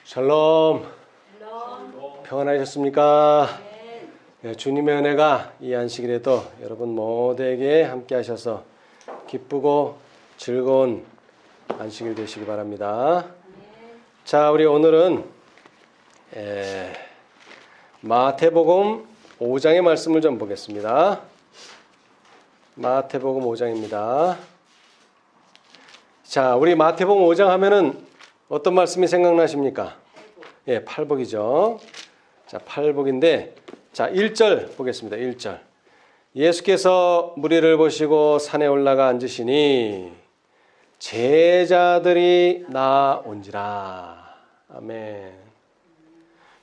샬롬. 평안하셨습니까? 네, 주님의 은혜가 이 안식일에도 여러분 모두에게 함께 하셔서 기쁘고 즐거운 안식일 되시기 바랍니다. 자, 우리 오늘은 마태복음 5장의 말씀을 좀 보겠습니다. 마태복음 5장입니다. 자, 우리 마태복음 5장 하면은 어떤 말씀이 생각나십니까? 예, 팔복이죠. 자, 팔복인데, 자, 1절 보겠습니다. 1절. 예수께서 무리를 보시고 산에 올라가 앉으시니 제자들이 나온지라. 아멘.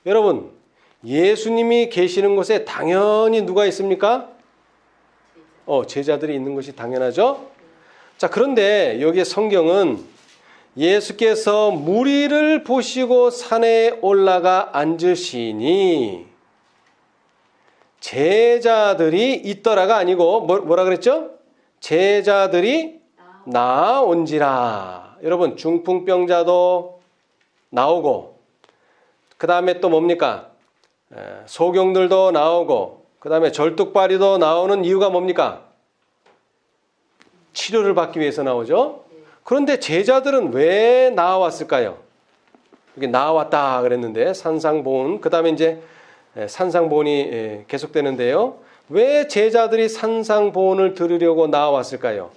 여러분, 예수님이 계시는 곳에 당연히 누가 있습니까? 제자들이 있는 것이 당연하죠. 자, 그런데 여기에 성경은 예수께서 무리를 보시고 산에 올라가 앉으시니 제자들이 있더라가 아니고 뭐라 그랬죠? 제자들이 나온지라. 여러분, 중풍병자도 나오고, 그 다음에 또 뭡니까? 소경들도 나오고, 그 다음에 절뚝발이도 나오는 이유가 뭡니까? 치료를 받기 위해서 나오죠. 그런데 제자들은 왜 나왔을까요? 여기 나왔다 그랬는데 산상보훈, 그 다음에 이제 산상보훈이 계속되는데요. 왜 제자들이 산상보훈을 들으려고 나왔을까요?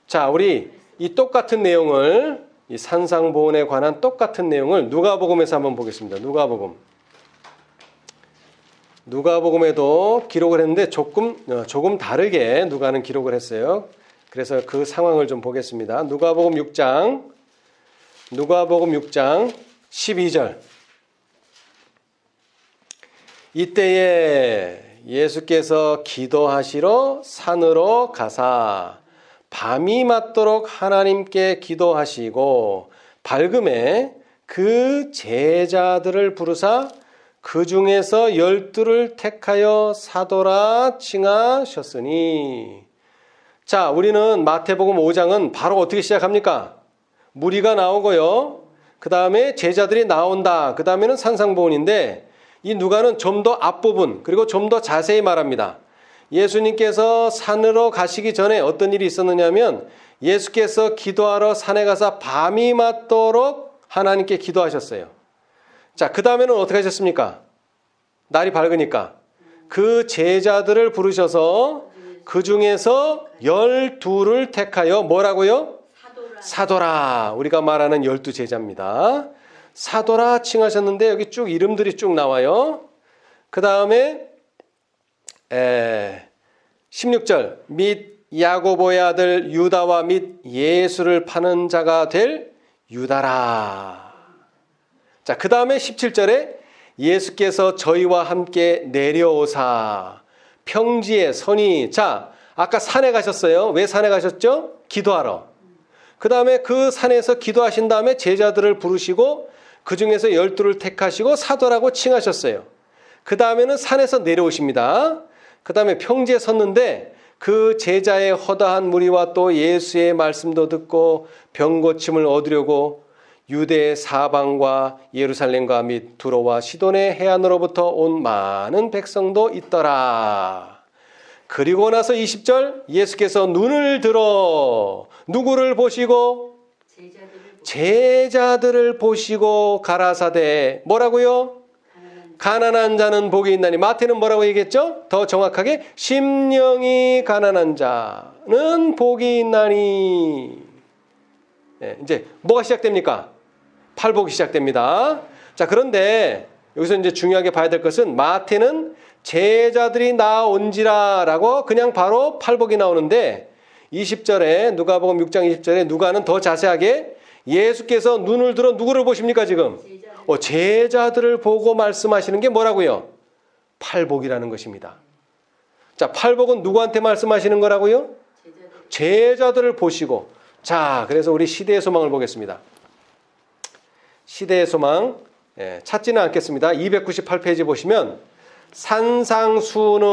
자, 우리 이 똑같은 내용을, 이 산상보훈에 관한 똑같은 내용을 누가복음에서 한번 보겠습니다. 누가복음에도 기록을 했는데 조금 다르게 누가는 기록을 했어요. 그래서 그 상황을 좀 보겠습니다. 누가복음 6장 12절. 이때에 예수께서 기도하시러 산으로 가사 밤이 맞도록 하나님께 기도하시고 밝음에 그 제자들을 부르사 그 중에서 12를 택하여 사도라 칭하셨으니. 자, 우리는 마태복음 5장은 바로 어떻게 시작합니까? 무리가 나오고요. 그 다음에 제자들이 나온다. 그 다음에는 산상보훈인데, 이 누가는 좀 더 앞부분, 그리고 좀 더 자세히 말합니다. 예수님께서 산으로 가시기 전에 어떤 일이 있었느냐면, 예수께서 기도하러 산에 가서 밤이 맞도록 하나님께 기도하셨어요. 자, 그 다음에는 어떻게 하셨습니까? 날이 밝으니까 그 제자들을 부르셔서 그 중에서 12를 택하여 뭐라고요? 사도라. 우리가 말하는 12제자입니다. 사도라 칭하셨는데 여기 쭉 이름들이 쭉 나와요. 그 다음에 16절 및 야고보의 아들 유다와 및 예수를 파는 자가 될 유다라. 자, 그 다음에 17절에 예수께서 저희와 함께 내려오사 평지에 서니. 자, 아까 산에 가셨어요. 왜 산에 가셨죠? 기도하러. 그 다음에 그 산에서 기도하신 다음에 제자들을 부르시고 그 중에서 12를 택하시고 사도라고 칭하셨어요. 그 다음에는 산에서 내려오십니다. 그 다음에 평지에 섰는데 그 제자의 허다한 무리와 또 예수의 말씀도 듣고 병 고침을 얻으려고 유대 사방과 예루살렘과 및 두로와 시돈의 해안으로부터 온 많은 백성도 있더라. 그리고 나서 20절 예수께서 눈을 들어 누구를 보시고? 제자들을 보시고 가라사대 뭐라고요? 가난한 자는 복이 있나니. 마태는 뭐라고 얘기했죠? 더 정확하게 심령이 가난한 자는 복이 있나니. 이제 뭐가 시작됩니까? 팔복이 시작됩니다. 자, 그런데 여기서 이제 중요하게 봐야 될 것은 마태는 제자들이 나온지라 라고 그냥 바로 팔복이 나오는데 20절에 누가복음 6장 20절에 누가는 더 자세하게 예수께서 눈을 들어 누구를 보십니까 지금? 제자들을 보고 말씀하시는 게 뭐라고요? 팔복이라는 것입니다. 자, 팔복은 누구한테 말씀하시는 거라고요? 제자들을 보시고. 자, 그래서 우리 시대의 소망을 보겠습니다. 시대의 소망 찾지는 않겠습니다. 298페이지 보시면 산상수는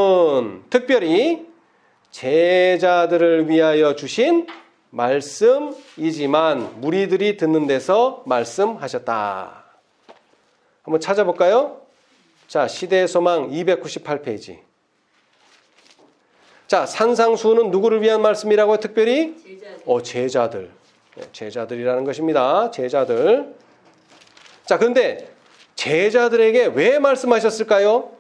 특별히 제자들을 위하여 주신 말씀이지만 무리들이 듣는 데서 말씀하셨다. 한번 찾아볼까요? 자, 시대의 소망 298페이지. 자, 산상수훈은 누구를 위한 말씀이라고요? 특별히? 제자들. 제자들이라는 것입니다. 제자들. 자, 그런데 제자들에게 왜 말씀하셨을까요?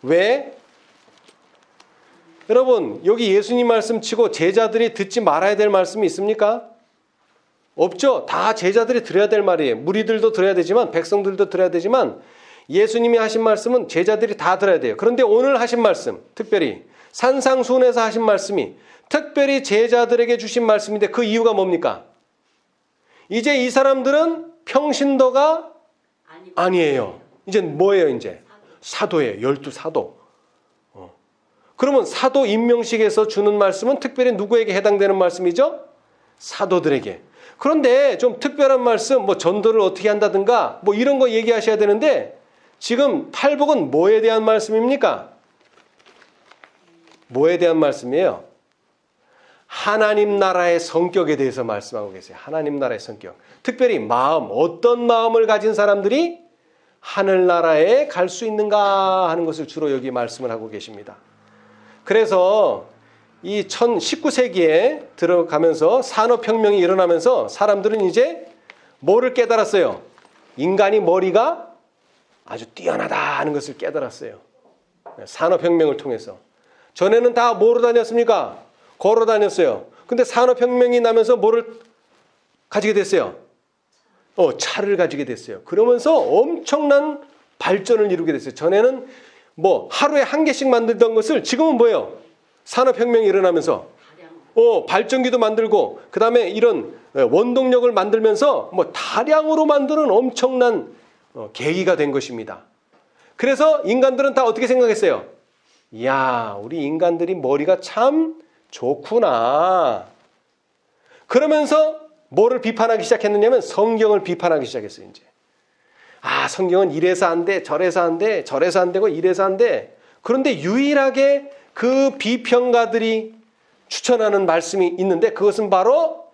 왜? 여러분, 여기 예수님 말씀 치고 제자들이 듣지 말아야 될 말씀이 있습니까? 없죠. 다 제자들이 들어야 될 말이에요. 무리들도 들어야 되지만 백성들도 들어야 되지만 예수님이 하신 말씀은 제자들이 다 들어야 돼요. 그런데 오늘 하신 말씀, 특별히 산상수훈에서 하신 말씀이 특별히 제자들에게 주신 말씀인데 그 이유가 뭡니까? 이제 이 사람들은 평신도가 아니에요. 이제 뭐예요? 이제 사도예요. 12사도. 그러면 사도 임명식에서 주는 말씀은 특별히 누구에게 해당되는 말씀이죠? 사도들에게. 그런데 좀 특별한 말씀, 뭐 전도를 어떻게 한다든가 뭐 이런 거 얘기하셔야 되는데 지금 팔복은 뭐에 대한 말씀입니까? 뭐에 대한 말씀이에요? 하나님 나라의 성격에 대해서 말씀하고 계세요. 하나님 나라의 성격. 특별히 마음, 어떤 마음을 가진 사람들이 하늘나라에 갈 수 있는가 하는 것을 주로 여기 말씀을 하고 계십니다. 그래서 이 19세기에 들어가면서 산업혁명이 일어나면서 사람들은 이제 뭐를 깨달았어요? 인간이 머리가 아주 뛰어나다 하는 것을 깨달았어요. 산업혁명을 통해서. 전에는 다 뭐로 다녔습니까? 걸어 다녔어요. 근데 산업혁명이 나면서 뭐를 가지게 됐어요? 차를 가지게 됐어요. 그러면서 엄청난 발전을 이루게 됐어요. 전에는 뭐 하루에 한 개씩 만들던 것을 지금은 뭐예요? 산업혁명이 일어나면서 발전기도 만들고 그 다음에 이런 원동력을 만들면서 뭐 다량으로 만드는 엄청난 계기가 된 것입니다. 그래서 인간들은 다 어떻게 생각했어요? 이야, 우리 인간들이 머리가 참 좋구나. 그러면서 뭐를 비판하기 시작했느냐면 성경을 비판하기 시작했어요. 이제 성경은 이래서 안 돼, 저래서 안 돼, 저래서 안 되고 이래서 안 돼. 그런데 유일하게 그 비평가들이 추천하는 말씀이 있는데 그것은 바로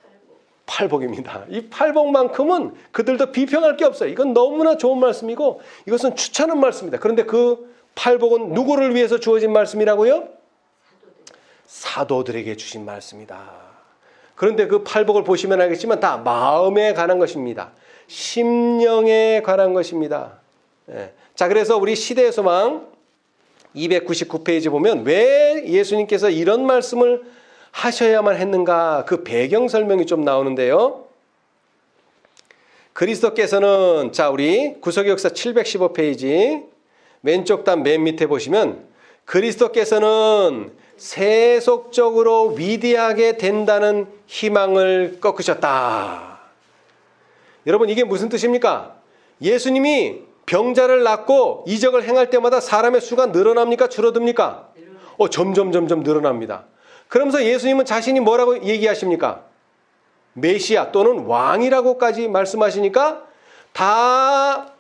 팔복입니다. 이 팔복만큼은 그들도 비평할 게 없어요. 이건 너무나 좋은 말씀이고 이것은 추천하는 말씀입니다. 그런데 그 팔복은 누구를 위해서 주어진 말씀이라고요? 사도들에게 주신 말씀이다. 그런데 그 팔복을 보시면 알겠지만 다 마음에 관한 것입니다. 심령에 관한 것입니다. 자, 그래서 우리 시대의 소망 299페이지 보면 왜 예수님께서 이런 말씀을 하셔야만 했는가 그 배경 설명이 좀 나오는데요. 그리스도께서는 자, 우리 구속의 역사 715페이지 왼쪽 단 맨 밑에 보시면 그리스도께서는 세속적으로 위대하게 된다는 희망을 꺾으셨다. 여러분, 이게 무슨 뜻입니까? 예수님이 병자를 낫고 이적을 행할 때마다 사람의 수가 늘어납니까? 줄어듭니까? 점점 늘어납니다. 그러면서 예수님은 자신이 뭐라고 얘기하십니까? 메시아 또는 왕이라고까지 말씀하시니까 다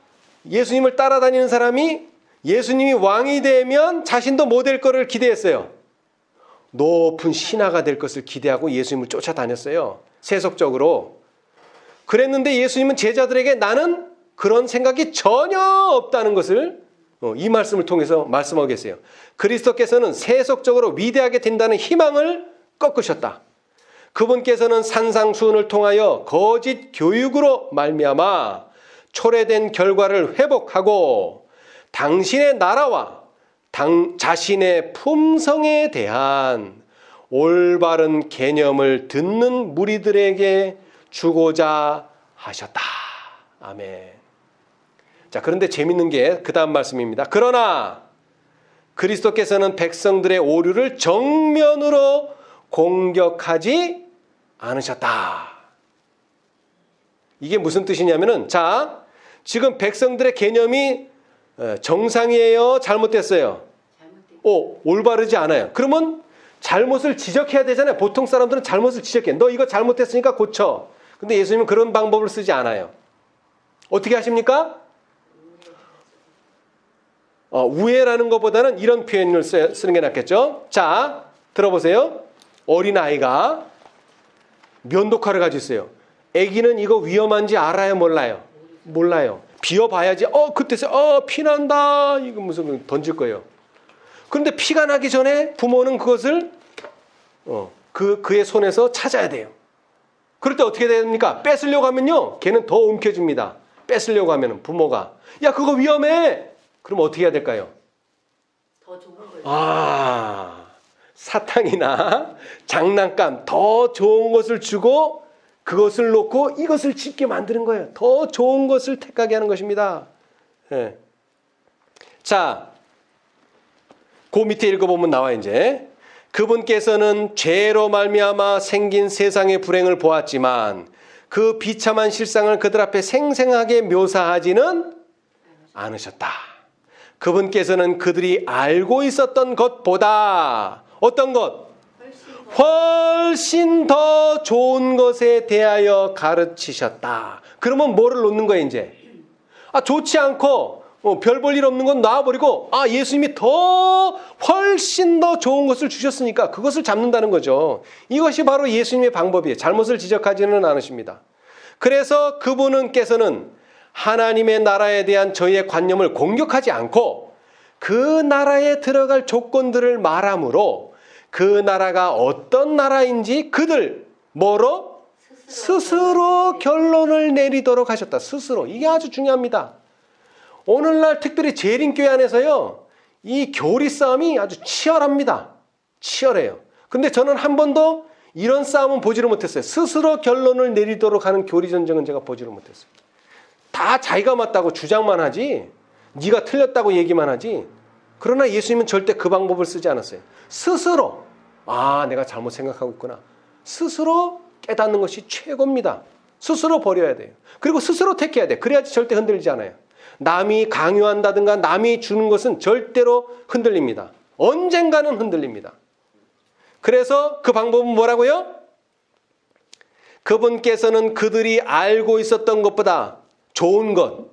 예수님을 따라다니는 사람이 예수님이 왕이 되면 자신도 뭐 될 거를 기대했어요? 높은 신하가 될 것을 기대하고 예수님을 쫓아다녔어요. 세속적으로. 그랬는데 예수님은 제자들에게 나는 그런 생각이 전혀 없다는 것을 이 말씀을 통해서 말씀하고 계세요. 그리스도께서는 세속적으로 위대하게 된다는 희망을 꺾으셨다. 그분께서는 산상수훈을 통하여 거짓 교육으로 말미암아 초래된 결과를 회복하고 당신의 나라와 자신의 품성에 대한 올바른 개념을 듣는 무리들에게 주고자 하셨다. 아멘. 자, 그런데 재밌는 게 그 다음 말씀입니다. 그러나 그리스도께서는 백성들의 오류를 정면으로 공격하지 않으셨다. 이게 무슨 뜻이냐면은 자, 지금 백성들의 개념이 정상이에요? 잘못됐어요? 올바르지 않아요. 그러면 잘못을 지적해야 되잖아요. 보통 사람들은 잘못을 지적해. 너 이거 잘못했으니까 고쳐. 근데 예수님은 그런 방법을 쓰지 않아요. 어떻게 하십니까? 우애라는 것보다는 이런 표현을 쓰는 게 낫겠죠. 자, 들어보세요. 어린아이가 면도칼을 가지고 있어요. 아기는 이거 위험한지 알아요, 몰라요? 몰라요. 비워봐야지. 그때서 피난다. 이거 무슨 던질 거예요. 그런데 피가 나기 전에 부모는 그것을 그의 손에서 찾아야 돼요. 그럴 때 어떻게 됩니까? 뺏으려고 하면요, 걔는 더 움켜집니다. 뺏으려고 하면은 부모가 야 그거 위험해. 그럼 어떻게 해야 될까요? 더 좋은 걸. 사탕이나 장난감 더 좋은 것을 주고 그것을 놓고 이것을 집게 만드는 거예요. 더 좋은 것을 택하게 하는 것입니다. 네. 자, 그 밑에 읽어보면 나와 이제 그분께서는 죄로 말미암아 생긴 세상의 불행을 보았지만 그 비참한 실상을 그들 앞에 생생하게 묘사하지는 않으셨다. 그분께서는 그들이 알고 있었던 것보다 어떤 것? 훨씬 더 좋은 것에 대하여 가르치셨다. 그러면 뭐를 놓는 거예요 이제? 좋지 않고 별 볼 일 없는 건 놔버리고 예수님이 훨씬 더 좋은 것을 주셨으니까 그것을 잡는다는 거죠. 이것이 바로 예수님의 방법이에요. 잘못을 지적하지는 않으십니다. 그래서 그분께서는 하나님의 나라에 대한 저희의 관념을 공격하지 않고 그 나라에 들어갈 조건들을 말함으로 그 나라가 어떤 나라인지 그들 뭐로? 스스로 결론을 내리도록 하셨다. 스스로. 이게 아주 중요합니다. 오늘날 특별히 재림교회 안에서요, 이 교리 싸움이 아주 치열합니다. 치열해요. 근데 저는 한 번도 이런 싸움은 보지를 못했어요. 스스로 결론을 내리도록 하는 교리 전쟁은 제가 보지를 못했어요. 다 자기가 맞다고 주장만 하지, 네가 틀렸다고 얘기만 하지. 그러나 예수님은 절대 그 방법을 쓰지 않았어요. 스스로 내가 잘못 생각하고 있구나. 스스로 깨닫는 것이 최고입니다. 스스로 버려야 돼요. 그리고 스스로 택해야 돼요. 그래야지 절대 흔들리지 않아요. 남이 강요한다든가 남이 주는 것은 절대로 흔들립니다. 언젠가는 흔들립니다. 그래서 그 방법은 뭐라고요? 그분께서는 그들이 알고 있었던 것보다 좋은 것,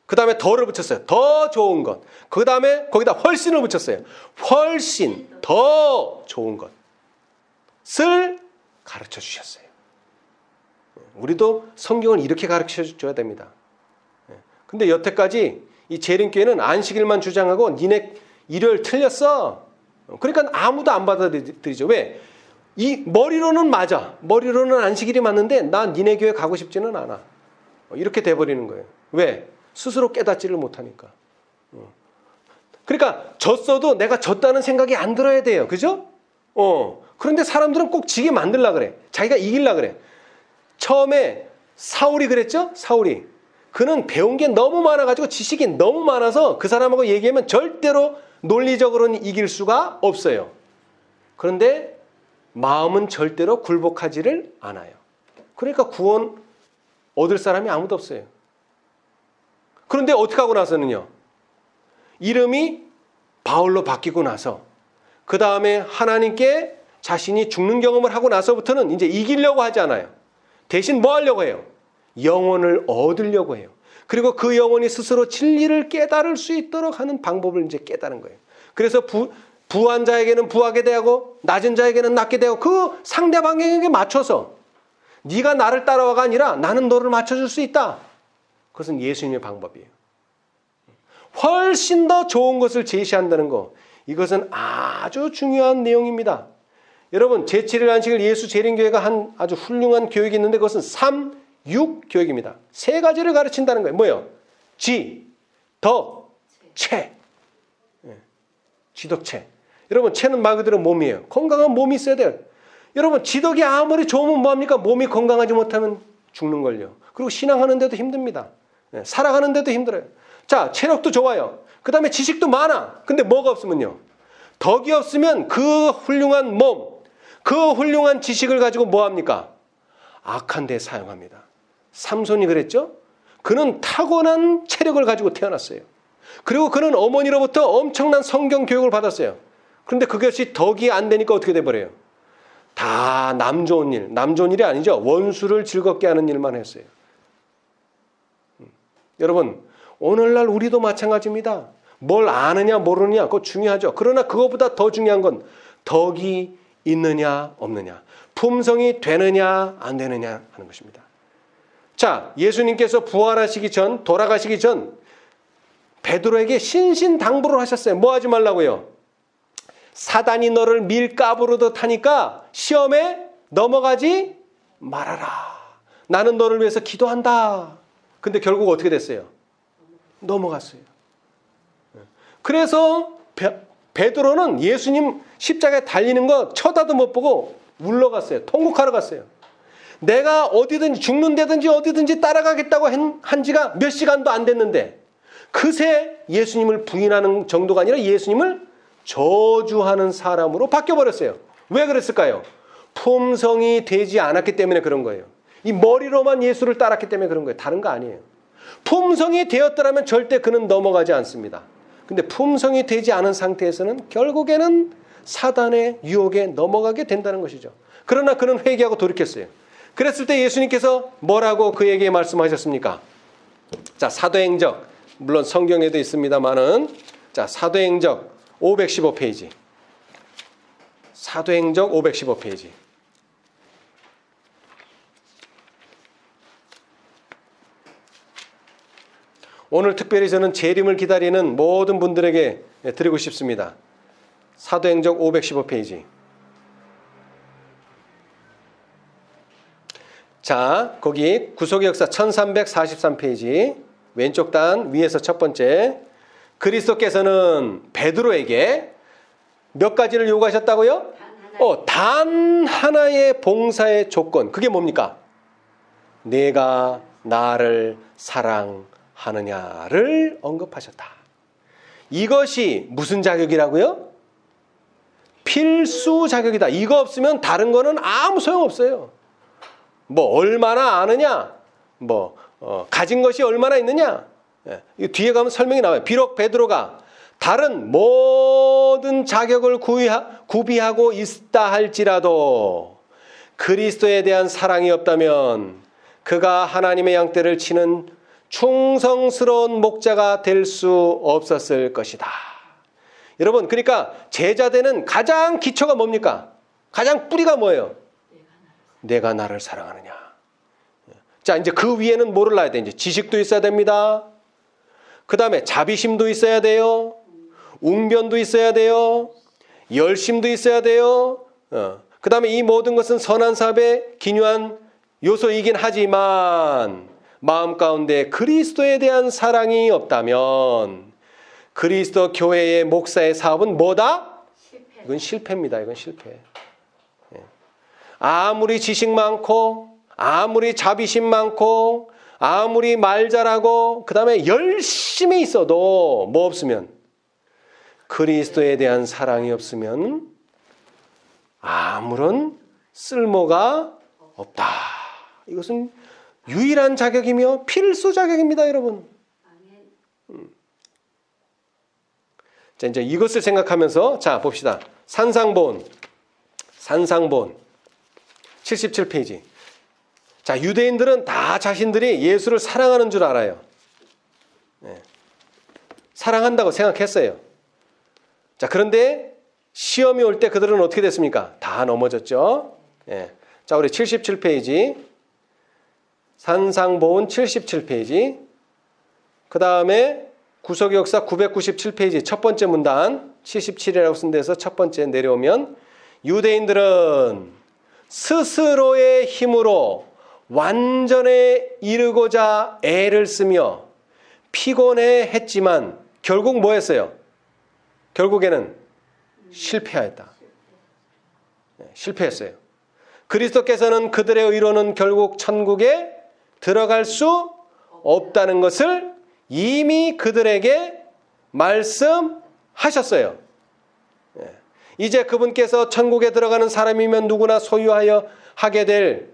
그 다음에 더를 붙였어요. 더 좋은 것. 그 다음에 거기다 훨씬을 붙였어요. 훨씬 더 좋은 것을 가르쳐 주셨어요. 우리도 성경을 이렇게 가르쳐 줘야 됩니다. 근데 여태까지 이 재림교회는 안식일만 주장하고 니네 일요일 틀렸어. 그러니까 아무도 안 받아들이죠. 왜? 이 머리로는 맞아. 머리로는 안식일이 맞는데 난 니네 교회 가고 싶지는 않아. 이렇게 돼버리는 거예요. 왜? 스스로 깨닫지를 못하니까. 그러니까 졌어도 내가 졌다는 생각이 안 들어야 돼요. 그죠? 그런데 사람들은 꼭 지게 만들려고 그래. 자기가 이기려고 그래. 처음에 사울이 그랬죠? 사울이. 그는 배운 게 너무 많아가지고 지식이 너무 많아서 그 사람하고 얘기하면 절대로 논리적으로는 이길 수가 없어요. 그런데 마음은 절대로 굴복하지를 않아요. 그러니까 구원 얻을 사람이 아무도 없어요. 그런데 어떻게 하고 나서는요, 이름이 바울로 바뀌고 나서 그 다음에 하나님께 자신이 죽는 경험을 하고 나서부터는 이제 이기려고 하지 않아요. 대신 뭐 하려고 해요? 영혼을 얻으려고 해요. 그리고 그 영혼이 스스로 진리를 깨달을 수 있도록 하는 방법을 이제 깨달은 거예요. 그래서 부한 자에게는 부하게 대하고 낮은 자에게는 낮게 대하고 그 상대방에게 맞춰서 네가 나를 따라와가 아니라 나는 너를 맞춰줄 수 있다. 그것은 예수님의 방법이에요. 훨씬 더 좋은 것을 제시한다는 거, 이것은 아주 중요한 내용입니다. 여러분, 제7일 안식일 예수 재림교회가 한 아주 훌륭한 교육이 있는데 그것은 3-6 교육입니다. 세 가지를 가르친다는 거예요. 뭐예요? 지, 덕, 체. 지덕체. 여러분, 체는 말 그대로 몸이에요. 건강한 몸이 있어야 돼요. 여러분, 지덕이 아무리 좋으면 뭐합니까? 몸이 건강하지 못하면 죽는걸요. 그리고 신앙하는데도 힘듭니다. 살아가는데도 힘들어요. 자, 체력도 좋아요. 그 다음에 지식도 많아. 근데 뭐가 없으면요, 덕이 없으면 그 훌륭한 몸, 그 훌륭한 지식을 가지고 뭐합니까? 악한 데 사용합니다. 삼손이 그랬죠? 그는 타고난 체력을 가지고 태어났어요. 그리고 그는 어머니로부터 엄청난 성경 교육을 받았어요. 그런데 그것이 덕이 안 되니까 어떻게 돼버려요? 다 남 좋은 일, 남 좋은 일이 아니죠. 원수를 즐겁게 하는 일만 했어요. 여러분, 오늘날 우리도 마찬가지입니다. 뭘 아느냐 모르느냐 그거 중요하죠. 그러나 그것보다 더 중요한 건 덕이 있느냐 없느냐. 품성이 되느냐 안 되느냐 하는 것입니다. 자, 예수님께서 부활하시기 전, 돌아가시기 전 베드로에게 신신당부를 하셨어요. 뭐 하지 말라고요? 사단이 너를 밀가부르듯 하니까 시험에 넘어가지 말아라. 나는 너를 위해서 기도한다. 근데 결국 어떻게 됐어요? 넘어갔어요. 그래서 베드로는 예수님 십자가에 달리는 거 쳐다도 못 보고 울러갔어요. 통곡하러 갔어요. 내가 어디든지 죽는 데든지 어디든지 따라가겠다고 한 지가 몇 시간도 안 됐는데 그새 예수님을 부인하는 정도가 아니라 예수님을 저주하는 사람으로 바뀌어버렸어요. 왜 그랬을까요? 품성이 되지 않았기 때문에 그런 거예요. 이 머리로만 예수를 따랐기 때문에 그런 거예요. 다른 거 아니에요. 품성이 되었더라면 절대 그는 넘어가지 않습니다. 근데 품성이 되지 않은 상태에서는 결국에는 사단의 유혹에 넘어가게 된다는 것이죠. 그러나 그는 회개하고 돌이켰어요. 그랬을 때 예수님께서 뭐라고 그에게 말씀하셨습니까? 자, 사도행적, 물론 성경에도 있습니다만은, 자, 사도행적 515페이지. 사도행적 515페이지. 오늘 특별히 저는 재림을 기다리는 모든 분들에게 드리고 싶습니다. 사도행적 515페이지. 자, 거기 구속의 역사 1343페이지 왼쪽 단 위에서 첫 번째. 그리스도께서는 베드로에게 몇 가지를 요구하셨다고요? 단 하나의 봉사의 조건. 그게 뭡니까? 내가 나를 사랑하느냐를 언급하셨다. 이것이 무슨 자격이라고요? 필수 자격이다. 이거 없으면 다른 거는 아무 소용없어요. 뭐 얼마나 아느냐, 가진 것이 얼마나 있느냐. 이 뒤에 가면 설명이 나와요. 비록 베드로가 다른 모든 자격을 구비하고 있다 할지라도 그리스도에 대한 사랑이 없다면 그가 하나님의 양떼를 치는 충성스러운 목자가 될 수 없었을 것이다. 여러분, 그러니까 제자되는 가장 기초가 뭡니까? 가장 뿌리가 뭐예요? 내가 나를 사랑하느냐. 자, 이제 그 위에는 뭐를 놔야 돼? 이제 지식도 있어야 됩니다. 그 다음에 자비심도 있어야 돼요. 웅변도 있어야 돼요. 열심도 있어야 돼요. 그 다음에 이 모든 것은 선한 사업의 기묘한 요소이긴 하지만 마음 가운데 그리스도에 대한 사랑이 없다면 그리스도 교회의 목사의 사업은 뭐다? 실패. 이건 실패입니다. 이건 실패. 아무리 지식 많고 아무리 자비심 많고 아무리 말 잘하고 그 다음에 열심히 있어도 뭐 없으면 그리스도에 대한 사랑이 없으면 아무런 쓸모가 없다. 이것은 유일한 자격이며 필수 자격입니다, 여러분. 자, 이제 이것을 생각하면서 자, 봅시다. 산상본 77페이지. 자, 유대인들은 다 자신들이 예수를 사랑하는 줄 알아요. 사랑한다고 생각했어요. 자, 그런데 시험이 올 때 그들은 어떻게 됐습니까? 다 넘어졌죠. 자, 우리 77페이지. 산상본 77페이지. 그 다음에 구속의 역사 997페이지 첫 번째 문단 77이라고 쓴 데서 첫 번째 내려오면 유대인들은 스스로의 힘으로 완전에 이르고자 애를 쓰며 피곤해 했지만 결국 뭐 했어요? 결국에는 실패하였다. 실패했어요. 그리스도께서는 그들의 의로는 결국 천국에 들어갈 수 없다는 것을 이미 그들에게 말씀하셨어요. 이제 그분께서 천국에 들어가는 사람이면 누구나 소유하여 하게 될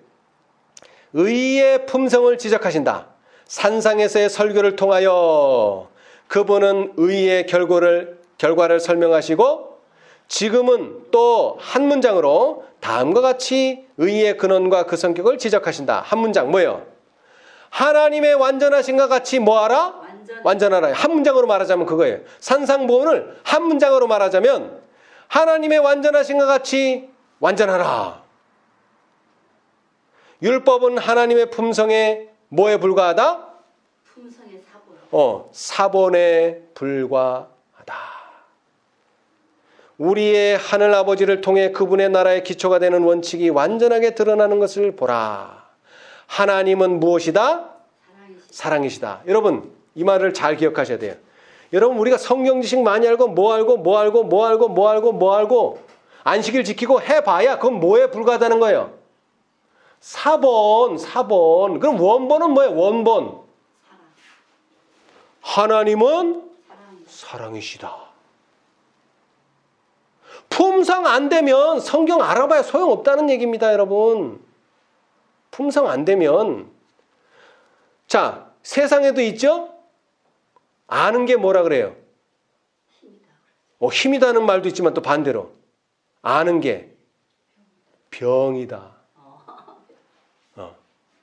의의 품성을 지적하신다. 산상에서의 설교를 통하여 그분은 의의 결과를 설명하시고 지금은 또 한 문장으로 다음과 같이 의의 근원과 그 성격을 지적하신다. 한 문장 뭐예요? 하나님의 완전하신과 같이 뭐하라? 완전하라. 한 문장으로 말하자면 그거예요. 산상보훈을 한 문장으로 말하자면 하나님의 완전하신과 같이 완전하라. 율법은 하나님의 품성에 뭐에 불과하다? 품성의 사본. 사본에 불과하다. 우리의 하늘 아버지를 통해 그분의 나라의 기초가 되는 원칙이 완전하게 드러나는 것을 보라. 하나님은 무엇이다? 사랑이시다. 여러분, 이 말을 잘 기억하셔야 돼요. 여러분, 우리가 성경 지식 많이 알고 뭐 알고 안식일 지키고 해봐야 그건 뭐에 불과하다는 거예요? 사본. 그럼 원본은 뭐예요? 원본. 하나님은 사랑이시다. 품성 안 되면 성경 알아봐야 소용없다는 얘기입니다, 여러분. 품성 안 되면. 자, 세상에도 있죠? 아는 게 뭐라 그래요? 힘이다는 말도 있지만 또 반대로 아는 게 병이다.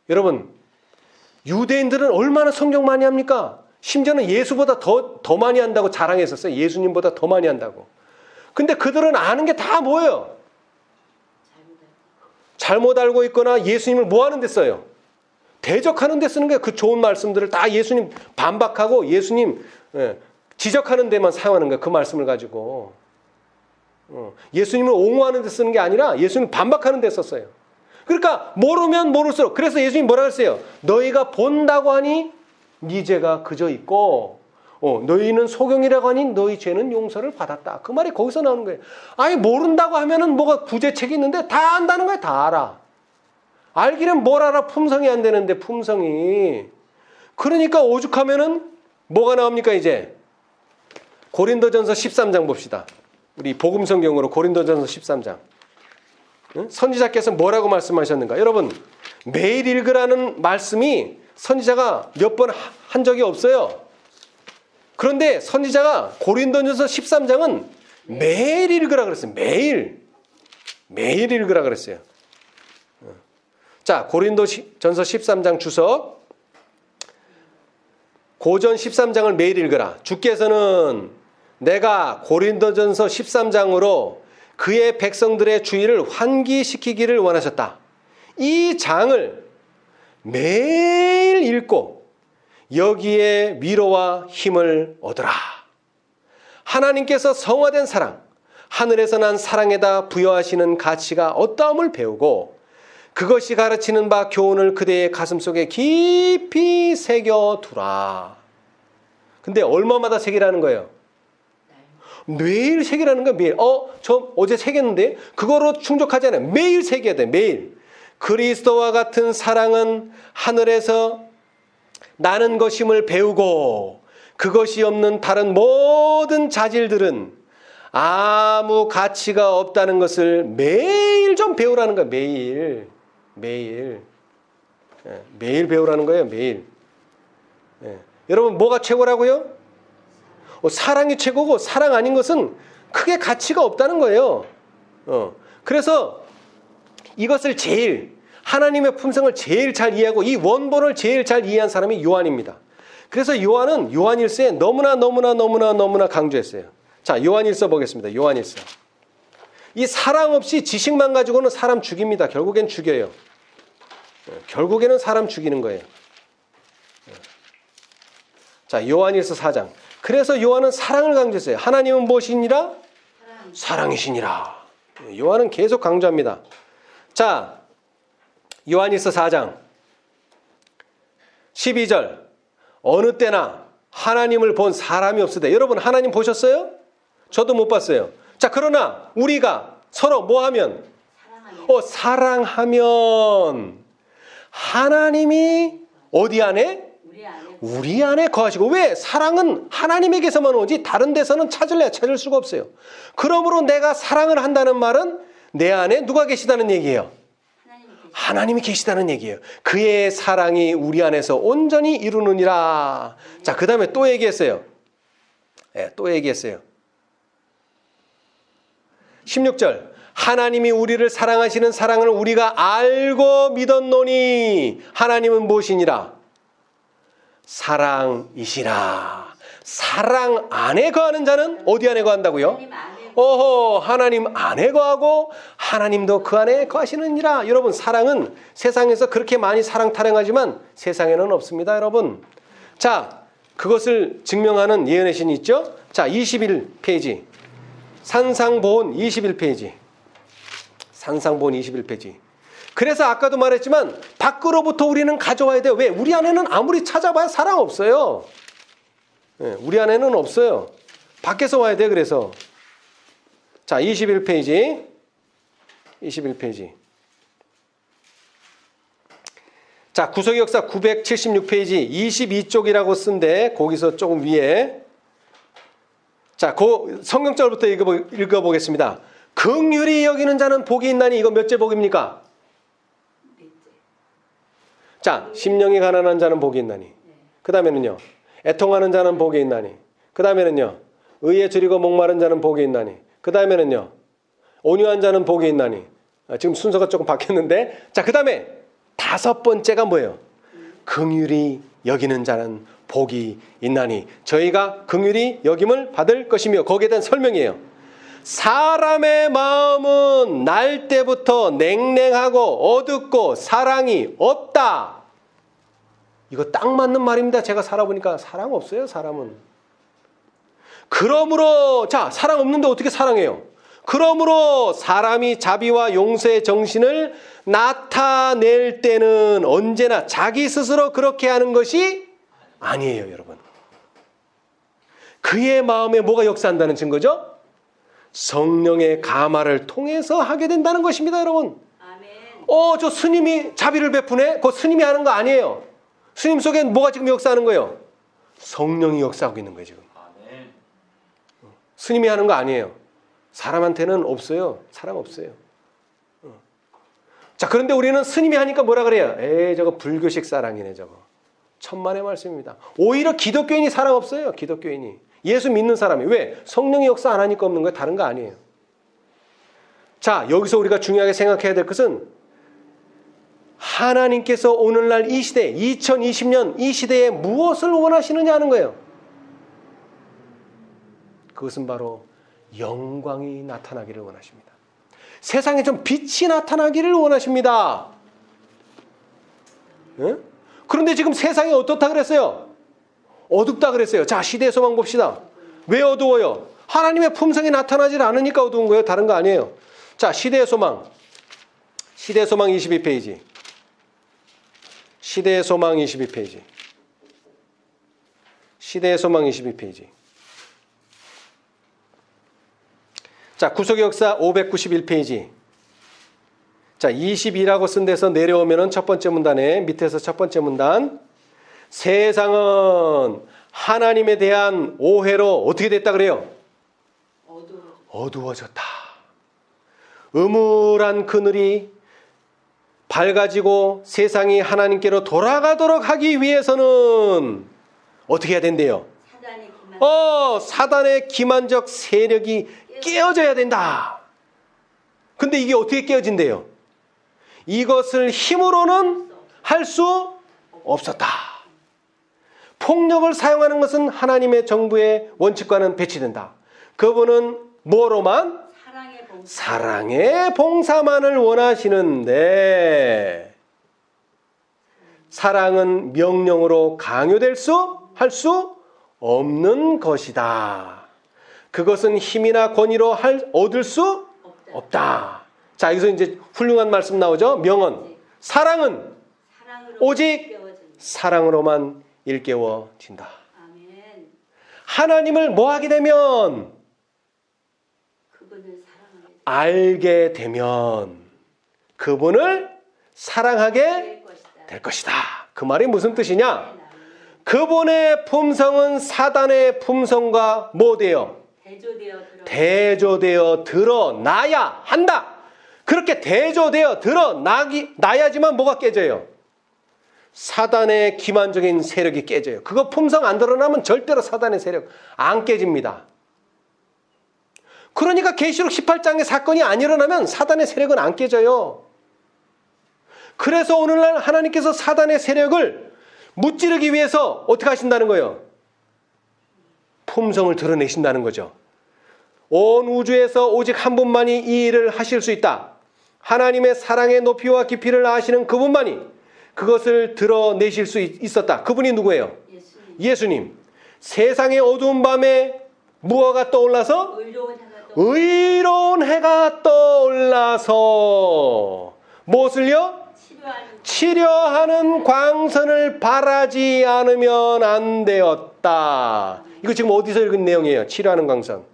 여러분, 유대인들은 얼마나 성경 많이 합니까? 심지어는 예수보다 더 많이 한다고 자랑했었어요. 예수님보다 더 많이 한다고. 근데 그들은 아는 게 다 뭐예요? 잘못 알고 있거나 예수님을 뭐 하는 데 써요? 대적하는 데 쓰는 거예요. 그 좋은 말씀들을 다 예수님 반박하고 예수님 지적하는 데만 사용하는 거예요. 그 말씀을 가지고. 예수님을 옹호하는 데 쓰는 게 아니라 예수님 반박하는 데 썼어요. 그러니까 모르면 모를수록, 그래서 예수님이 뭐라 그랬어요? 너희가 본다고 하니 네 죄가 그저 있고 너희는 소경이라고 하니 너희 죄는 용서를 받았다. 그 말이 거기서 나오는 거예요. 아니, 모른다고 하면은 뭐가 구제책이 있는데 다 안다는 거예요. 다 알아. 알기는 뭘 알아? 품성이 안 되는데, 품성이. 그러니까 오죽하면은 뭐가 나옵니까 이제? 고린도전서 13장 봅시다. 우리 복음성경으로 고린도전서 13장. 선지자께서 뭐라고 말씀하셨는가? 여러분, 매일 읽으라는 말씀이 선지자가 몇 번 한 적이 없어요. 그런데 선지자가 고린도전서 13장은 매일 읽으라 그랬어요. 매일 읽으라 그랬어요. 자, 고린도전서 13장 주석. 고전 13장을 매일 읽으라. 주께서는 내가 고린도전서 13장으로 그의 백성들의 주의를 환기시키기를 원하셨다. 이 장을 매일 읽고 여기에 위로와 힘을 얻으라. 하나님께서 성화된 사랑, 하늘에서 난 사랑에다 부여하시는 가치가 어떠함을 배우고 그것이 가르치는 바 교훈을 그대의 가슴속에 깊이 새겨두라. 근데 얼마마다 새기라는 거예요? 매일 새기라는 거예요. 매일. 저 어제 새겼는데 그거로 충족하지 않아요. 매일 새겨야 돼. 매일. 그리스도와 같은 사랑은 하늘에서 나는 것임을 배우고 그것이 없는 다른 모든 자질들은 아무 가치가 없다는 것을 매일 좀 배우라는 거예요. 매일 배우라는 거예요. 매일. 여러분, 뭐가 최고라고요? 사랑이 최고고, 사랑 아닌 것은 크게 가치가 없다는 거예요. 그래서 이것을 제일, 하나님의 품성을 제일 잘 이해하고 이 원본을 제일 잘 이해한 사람이 요한입니다. 그래서 요한은 요한일서에 너무나 강조했어요. 자, 요한일서 보겠습니다. 요한일서. 이 사랑 없이 지식만 가지고는 사람 죽입니다. 결국엔 죽여요. 결국에는 사람 죽이는 거예요. 자, 요한일서 4장. 그래서 요한은 사랑을 강조했어요. 하나님은 무엇이니라? 사랑이시니라. 요한은 계속 강조합니다. 자, 요한일서 4장 12절. 어느 때나 하나님을 본 사람이 없으되. 여러분, 하나님 보셨어요? 저도 못 봤어요. 자, 그러나 우리가 서로 뭐 하면? 사랑하면 하나님이 어디 안에? 우리 안에 거하시고. 왜? 사랑은 하나님에게서만 오지 다른 데서는 찾을 수가 없어요. 그러므로 내가 사랑을 한다는 말은 내 안에 누가 계시다는 얘기예요? 하나님이 계시다는 얘기예요. 그의 사랑이 우리 안에서 온전히 이루느니라. 자, 그 다음에 또 얘기했어요. 또 얘기했어요. 16절. 하나님이 우리를 사랑하시는 사랑을 우리가 알고 믿었노니 하나님은 무엇이니라? 사랑이시라. 사랑 안에 거하는 자는 어디 안에 거한다고요? 오호, 하나님 안에 거하고 하나님도 그 안에 거하시느니라. 여러분, 사랑은 세상에서 그렇게 많이 사랑 타령하지만 세상에는 없습니다, 여러분. 자, 그것을 증명하는 예언의 신이 있죠. 자, 21페이지. 산상보온 21페이지. 산상보온 21페이지. 그래서 아까도 말했지만 밖으로부터 우리는 가져와야 돼요. 왜? 우리 안에는 아무리 찾아봐야 사랑 없어요. 우리 안에는 없어요. 밖에서 와야 돼. 그래서 자, 21페이지. 21페이지. 자, 구속의 역사 976페이지 22쪽이라고 쓴데 거기서 조금 위에 자, 그 성경절부터 읽어보겠습니다. 긍휼히 여기는 자는 복이 있나니. 이거 몇째 복입니까? 자, 심령이 가난한 자는 복이 있나니. 그 다음에는요, 애통하는 자는 복이 있나니. 그 다음에는요, 의에 줄이고 목마른 자는 복이 있나니. 그 다음에는요, 온유한 자는 복이 있나니. 지금 순서가 조금 바뀌었는데, 자, 그 다음에 5번째가 뭐예요? 긍휼히 여기는 자는 복이 있나니. 저희가 긍휼히 여김을 받을 것이며, 거기에 대한 설명이에요. 사람의 마음은 날 때부터 냉랭하고 어둡고 사랑이 없다. 이거 딱 맞는 말입니다. 제가 살아보니까 사랑 없어요, 사람은. 그러므로, 자, 사랑 없는데 어떻게 사랑해요? 그러므로 사람이 자비와 용서의 정신을 나타낼 때는 언제나 자기 스스로 그렇게 하는 것이 아니에요, 여러분. 그의 마음에 뭐가 역사한다는 증거죠? 성령의 감화를 통해서 하게 된다는 것입니다, 여러분. 아멘. 저 스님이 자비를 베푸네? 그거 스님이 하는 거 아니에요. 스님 속에 뭐가 지금 역사하는 거예요? 성령이 역사하고 있는 거예요, 지금. 아멘. 스님이 하는 거 아니에요. 사람한테는 없어요. 사랑 없어요. 자, 그런데 우리는 스님이 하니까 뭐라 그래요? 에이, 저거 불교식 사랑이네, 저거. 천만의 말씀입니다. 오히려 기독교인이 사랑 없어요, 기독교인이. 예수 믿는 사람이. 왜? 성령의 역사 안 하니까 없는 거예요. 다른 거 아니에요. 자, 여기서 우리가 중요하게 생각해야 될 것은 하나님께서 오늘날 이 시대, 2020년 이 시대에 무엇을 원하시느냐 하는 거예요. 그것은 바로 영광이 나타나기를 원하십니다. 세상에 좀 빛이 나타나기를 원하십니다. 네? 그런데 지금 세상이 어떻다 그랬어요? 어둡다 그랬어요. 자, 시대의 소망 봅시다. 왜 어두워요? 하나님의 품성이 나타나질 않으니까 어두운 거예요. 다른 거 아니에요. 자, 시대의 소망. 시대의 소망 22페이지. 시대의 소망 22페이지. 시대의 소망 22페이지. 자, 구속의 역사 591페이지. 자, 22라고 쓴 데서 내려오면은 첫 번째 문단에 밑에서 첫 번째 문단. 세상은 하나님에 대한 오해로 어떻게 됐다 그래요? 어두워졌다. 음울한 그늘이 밝아지고 세상이 하나님께로 돌아가도록 하기 위해서는 어떻게 해야 된대요? 사단의 기만적 세력이 깨어져야 된다. 근데 이게 어떻게 깨어진대요? 이것을 힘으로는 할 수 없었다. 폭력을 사용하는 것은 하나님의 정부의 원칙과는 배치된다. 그분은 뭐로만? 사랑의 봉사만을 원하시는데 사랑은 명령으로 강요될 할 수 없는 것이다. 그것은 힘이나 권위로 얻을 수 없다. 자, 여기서 이제 훌륭한 말씀 나오죠. 명언. 사랑은 오직 사랑으로만 일깨워진다. 아멘. 하나님을 뭐 하게 되면? 알게 되면 그분을 사랑하게 될 것이다. 그 말이 무슨 뜻이냐? 그분의 품성은 사단의 품성과 뭐 돼요? 대조되어 드러나야 한다. 그렇게 대조되어 드러나야지만 뭐가 깨져요? 사단의 기만적인 세력이 깨져요. 그거 품성 안 드러나면 절대로 사단의 세력 안 깨집니다. 그러니까 계시록 18장의 사건이 안 일어나면 사단의 세력은 안 깨져요. 그래서 오늘날 하나님께서 사단의 세력을 무찌르기 위해서 어떻게 하신다는 거예요? 품성을 드러내신다는 거죠. 온 우주에서 오직 한 분만이 이 일을 하실 수 있다. 하나님의 사랑의 높이와 깊이를 아시는 그분만이 그것을 드러내실 수 있었다. 그분이 누구예요? 예수님. 예수님. 세상의 어두운 밤에 무엇가 떠올라서? 의로운 해가 떠올라서 무엇을요? 치료하는 광선을 바라지 않으면 안 되었다. 이거 지금 어디서 읽은 내용이에요? 치료하는 광선.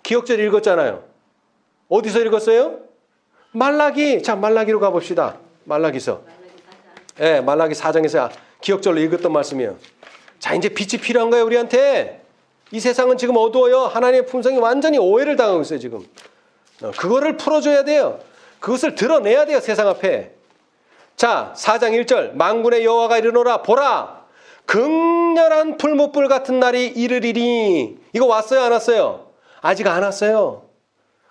기억절 읽었잖아요. 어디서 읽었어요? 말라기. 자, 말라기로 가봅시다. 말라기서. 예, 말라기 4장에서 기억절로 읽었던 말씀이에요. 자, 이제 빛이 필요한 거예요, 우리한테. 이 세상은 지금 어두워요. 하나님의 품성이 완전히 오해를 당하고 있어요, 지금. 그거를 풀어줘야 돼요. 그것을 드러내야 돼요, 세상 앞에. 자, 4장 1절. 만군의 여호와가 이르노라. 보라, 극렬한 풀무불 같은 날이 이르리니. 이거 왔어요, 안 왔어요? 아직 안 왔어요.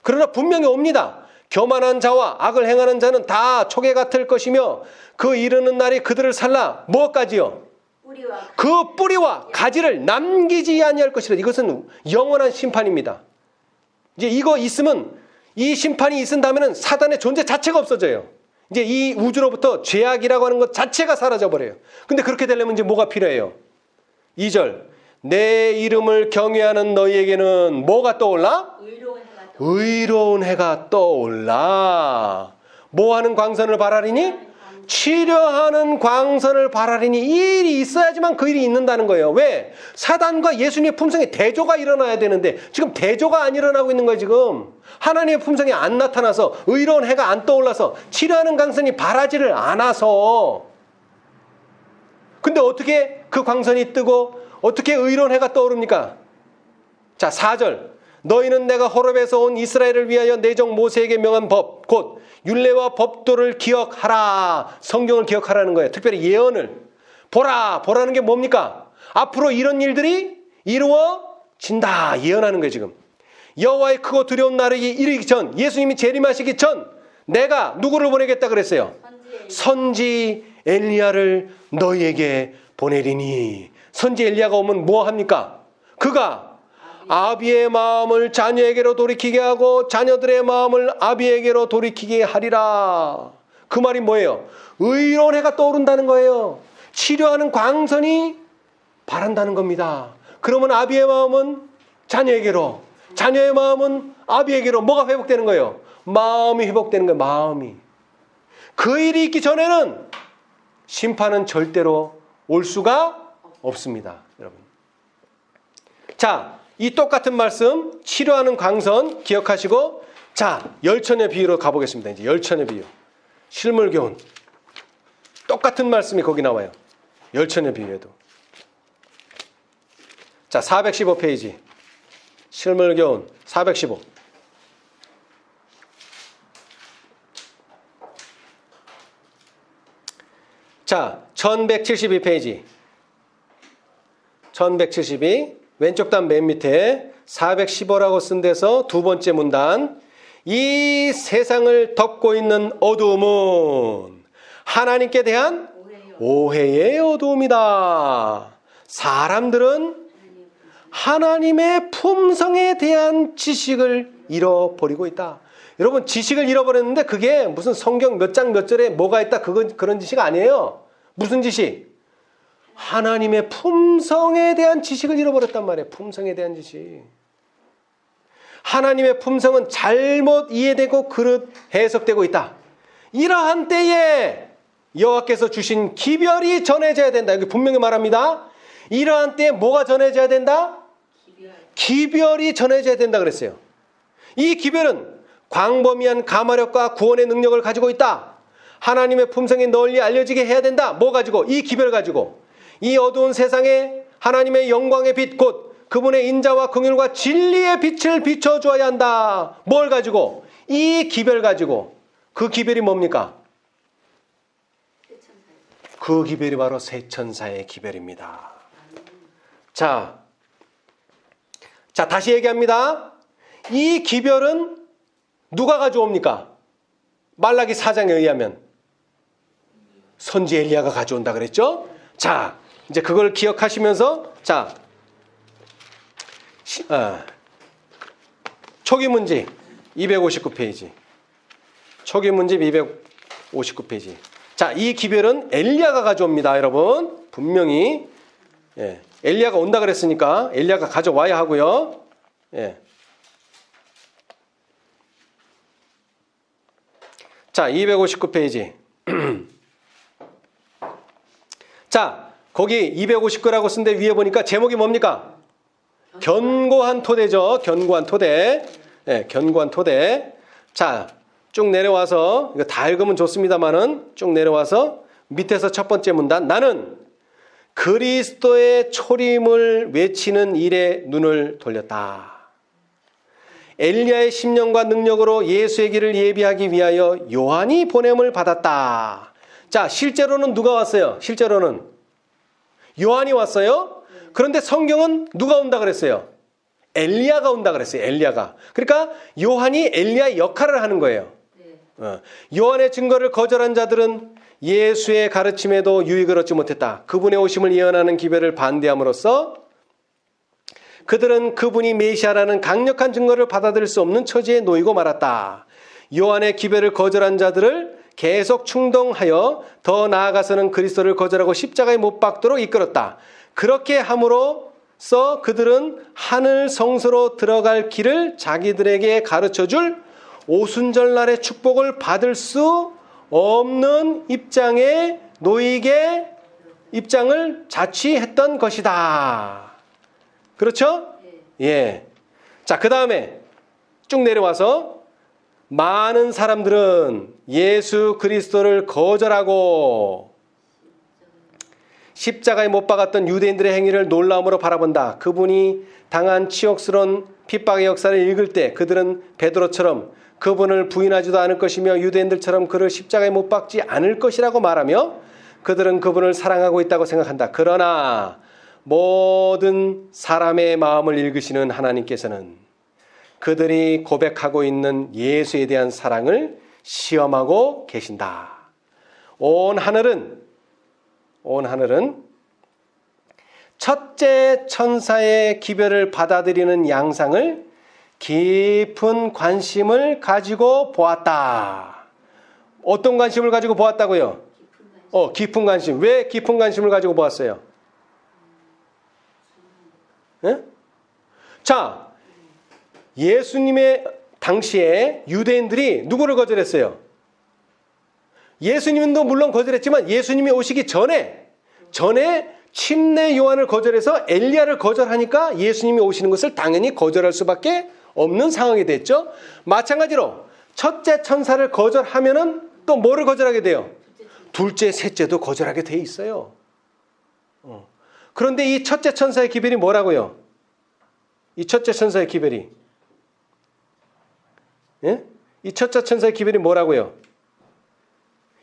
그러나 분명히 옵니다. 교만한 자와 악을 행하는 자는 다 초계 같을 것이며 그 이르는 날이 그들을 살라. 무엇까지요? 그 뿌리와 가지를 남기지 아니할 것이라. 이것은 영원한 심판입니다. 이제 이거 있으면, 이 심판이 있은다면 사단의 존재 자체가 없어져요. 이제 이 우주로부터 죄악이라고 하는 것 자체가 사라져 버려요. 근데 그렇게 되려면 이제 뭐가 필요해요? 2절. 내 이름을 경외하는 너희에게는 뭐가 떠올라? 의로운 해가 떠올라. 뭐 하는 광선을 바라리니? 치료하는 광선을 바라리니. 이 일이 있어야지만 그 일이 있는다는 거예요. 왜? 사단과 예수님의 품성의 대조가 일어나야 되는데 지금 대조가 안 일어나고 있는 거예요. 지금 하나님의 품성이 안 나타나서, 의로운 해가 안 떠올라서, 치료하는 광선이 바라지를 않아서. 근데 어떻게 그 광선이 뜨고 어떻게 의로운 해가 떠오릅니까? 자, 4절. 너희는 내가 호렙에서 온 이스라엘을 위하여 내 종 모세에게 명한 법, 곧 율례와 법도를 기억하라. 성경을 기억하라는 거예요. 특별히 예언을. 보라. 보라는 게 뭡니까? 앞으로 이런 일들이 이루어진다. 예언하는 거예요, 지금. 여호와의 크고 두려운 날이 이르기 전, 예수님이 재림하시기 전 내가 누구를 보내겠다 그랬어요? 선지 엘리야를 너희에게 보내리니. 선지 엘리야가 오면 뭐 합니까? 그가 아비의 마음을 자녀에게로 돌이키게 하고 자녀들의 마음을 아비에게로 돌이키게 하리라. 그 말이 뭐예요? 의로운 해가 떠오른다는 거예요. 치료하는 광선이 바란다는 겁니다. 그러면 아비의 마음은 자녀에게로, 자녀의 마음은 아비에게로. 뭐가 회복되는 거예요? 마음이 회복되는 거예요. 마음이. 그 일이 있기 전에는 심판은 절대로 올 수가 없습니다, 여러분. 자, 이 똑같은 말씀, 치료하는 광선 기억하시고, 자, 열천의 비유로 가보겠습니다. 이제 열천의 비유. 실물교훈. 똑같은 말씀이 거기 나와요. 열천의 비유에도. 자, 415페이지. 실물교훈 415. 자, 1172페이지. 1172. 왼쪽 단 맨 밑에 415라고 쓴 데서 두 번째 문단. 이 세상을 덮고 있는 어두움은 하나님께 대한 오해의 어두움이다. 사람들은 하나님의 품성에 대한 지식을 잃어버리고 있다. 여러분, 지식을 잃어버렸는데 그게 무슨 성경 몇 장 몇 절에 뭐가 있다 그런 지식 아니에요. 무슨 지식? 하나님의 품성에 대한 지식을 잃어버렸단 말이에요. 품성에 대한 지식. 하나님의 품성은 잘못 이해되고 그릇 해석되고 있다. 이러한 때에 여호와께서 주신 기별이 전해져야 된다. 여기 분명히 말합니다. 이러한 때에 뭐가 전해져야 된다? 기별이 전해져야 된다 그랬어요. 이 기별은 광범위한 감화력과 구원의 능력을 가지고 있다. 하나님의 품성이 널리 알려지게 해야 된다. 뭐 가지고? 이 기별 가지고. 이 어두운 세상에 하나님의 영광의 빛, 곧 그분의 인자와 긍휼과 진리의 빛을 비춰주어야 한다. 뭘 가지고? 이 기별 가지고. 그 기별이 뭡니까? 그 기별이 바로 세천사의 기별입니다. 자, 다시 얘기합니다. 이 기별은 누가 가져옵니까? 말라기 4장에 의하면 선지 엘리야가 가져온다 그랬죠? 자, 이제 그걸 기억하시면서, 자, 초기 문집 259페이지. 초기 문집 259페이지. 자, 이 기별은 엘리야가 가져옵니다, 여러분. 분명히. 예. 엘리야가 온다 그랬으니까 엘리야가 가져와야 하고요. 예. 자, 259페이지. 자, 거기 259라고 쓴데 위에 보니까 제목이 뭡니까? 견고한 토대죠. 견고한 토대. 예, 견고한 토대. 자, 쭉 내려와서, 이거 다 읽으면 좋습니다만은 쭉 내려와서 밑에서 첫 번째 문단. 나는 그리스도의 초림을 외치는 일에 눈을 돌렸다. 엘리야의 심령과 능력으로 예수의 길을 예비하기 위하여 요한이 보냄을 받았다. 자, 실제로는 누가 왔어요? 실제로는 요한이 왔어요. 그런데 성경은 누가 온다 그랬어요? 엘리야가 온다 그랬어요. 엘리야가. 그러니까 요한이 엘리야의 역할을 하는 거예요. 요한의 증거를 거절한 자들은 예수의 가르침에도 유익을 얻지 못했다. 그분의 오심을 예언하는 기별을 반대함으로써 그들은 그분이 메시아라는 강력한 증거를 받아들일 수 없는 처지에 놓이고 말았다. 요한의 기별을 거절한 자들을 계속 충동하여 더 나아가서는 그리스도를 거절하고 십자가에 못 박도록 이끌었다. 그렇게 함으로써 그들은 하늘 성소로 들어갈 길을 자기들에게 가르쳐줄 오순절날의 축복을 받을 수 없는 입장에 놓이게 입장을 자취했던 것이다. 그렇죠? 예. 자, 그 다음에 쭉 내려와서 많은 사람들은 예수 그리스도를 거절하고 십자가에 못 박았던 유대인들의 행위를 놀라움으로 바라본다. 그분이 당한 치욕스러운 핍박의 역사를 읽을 때 그들은 베드로처럼 그분을 부인하지도 않을 것이며 유대인들처럼 그를 십자가에 못 박지 않을 것이라고 말하며 그들은 그분을 사랑하고 있다고 생각한다. 그러나 모든 사람의 마음을 읽으시는 하나님께서는 그들이 고백하고 있는 예수에 대한 사랑을 시험하고 계신다. 온 하늘은 첫째 천사의 기별을 받아들이는 양상을 깊은 관심을 가지고 보았다. 어떤 관심을 가지고 보았다고요? 깊은 관심. 왜 깊은 관심을 가지고 보았어요? 예? 자, 예수님의 당시에 유대인들이 누구를 거절했어요? 예수님도 물론 거절했지만 예수님이 오시기 전에 침례 요한을 거절해서 엘리야를 거절하니까 예수님이 오시는 것을 당연히 거절할 수밖에 없는 상황이 됐죠. 마찬가지로 첫째 천사를 거절하면은 또 뭐를 거절하게 돼요? 둘째, 셋째도 거절하게 돼 있어요. 그런데 이 첫째 천사의 기별이 뭐라고요? 이 첫째 천사의 기별이 예? 이 첫째 천사의 기별이 뭐라고요?